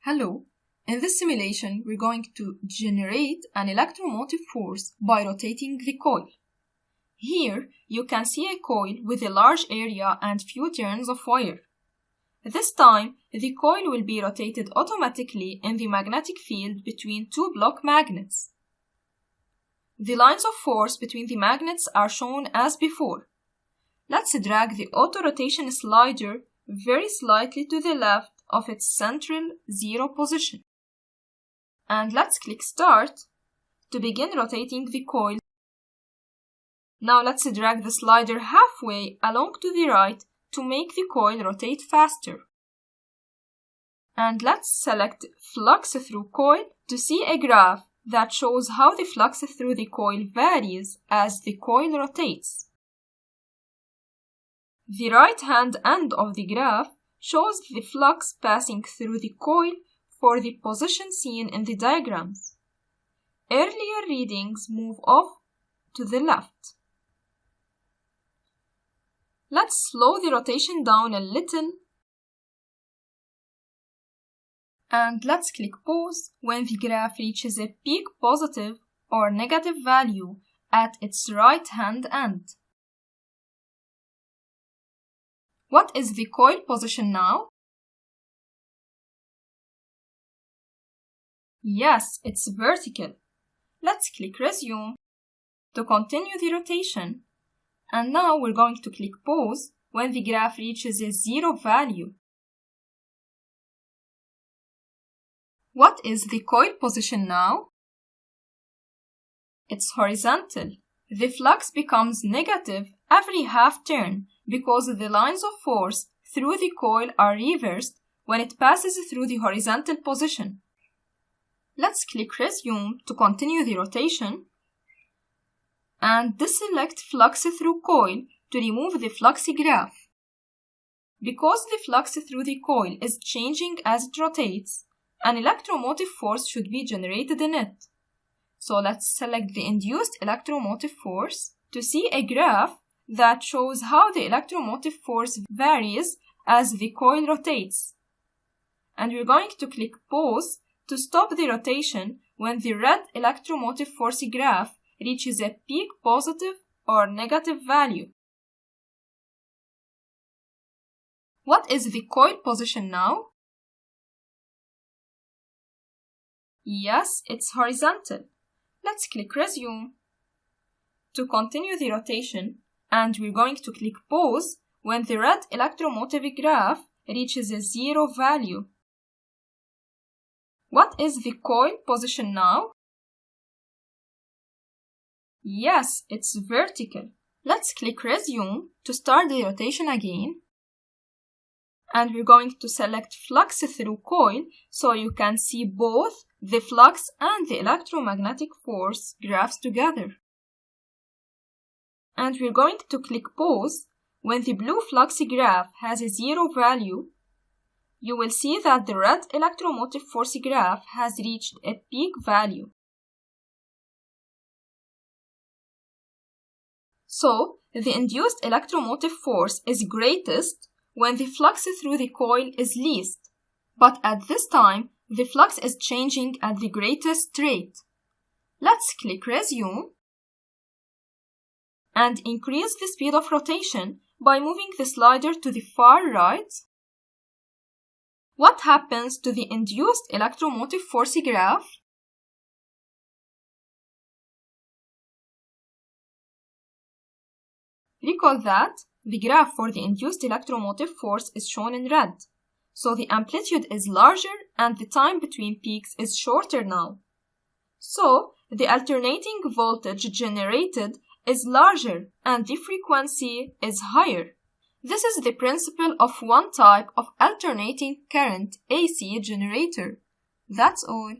Hello, in this simulation we're going to generate an electromotive force by rotating the coil. Here you can see a coil with a large area and few turns of wire. This time the coil will be rotated automatically in the magnetic field between two block magnets. The lines of force between the magnets are shown as before. Let's drag the auto-rotation slider very slightly to the left of its central 0 position. And let's click Start to begin rotating the coil. Now let's drag the slider halfway along to the right to make the coil rotate faster. And let's select Flux through coil to see a graph that shows how the flux through the coil varies as the coil rotates. The right-hand end of the graph shows the flux passing through the coil for the position seen in the diagrams. Earlier readings move off to the left. Let's slow the rotation down a little and let's click pause when the graph reaches a peak positive or negative value at its right-hand end. What is the coil position now? Yes, it's vertical. Let's click Resume to continue the rotation. And now we're going to click Pause when the graph reaches a 0 value. What is the coil position now? It's horizontal. The flux becomes negative every half turn because the lines of force through the coil are reversed when it passes through the horizontal position. Let's click Resume to continue the rotation and deselect Flux through coil to remove the flux graph. Because the flux through the coil is changing as it rotates, an electromotive force should be generated in it. So let's select the induced electromotive force to see a graph that shows how the electromotive force varies as the coil rotates. And we're going to click Pause to stop the rotation when the red electromotive force graph reaches a peak positive or negative value. What is the coil position now? Yes, it's horizontal. Let's click Resume to continue the rotation, and we're going to click Pause when the red electromotive graph reaches a 0 value. What is the coil position now? Yes, it's vertical. Let's click Resume to start the rotation again. And we're going to select Flux through coil so you can see both the flux and the electromagnetic force graphs together. And we're going to click Pause when the blue flux graph has a 0 value. You will see that the red electromotive force graph has reached a peak value. So, the induced electromotive force is greatest when the flux through the coil is least, but at this time, the flux is changing at the greatest rate. Let's click Resume and increase the speed of rotation by moving the slider to the far right. What happens to the induced electromotive force graph? Recall that the graph for the induced electromotive force is shown in red, so the amplitude is larger and the time between peaks is shorter now. So, the alternating voltage generated is larger and the frequency is higher. This is the principle of one type of alternating current AC generator. That's all.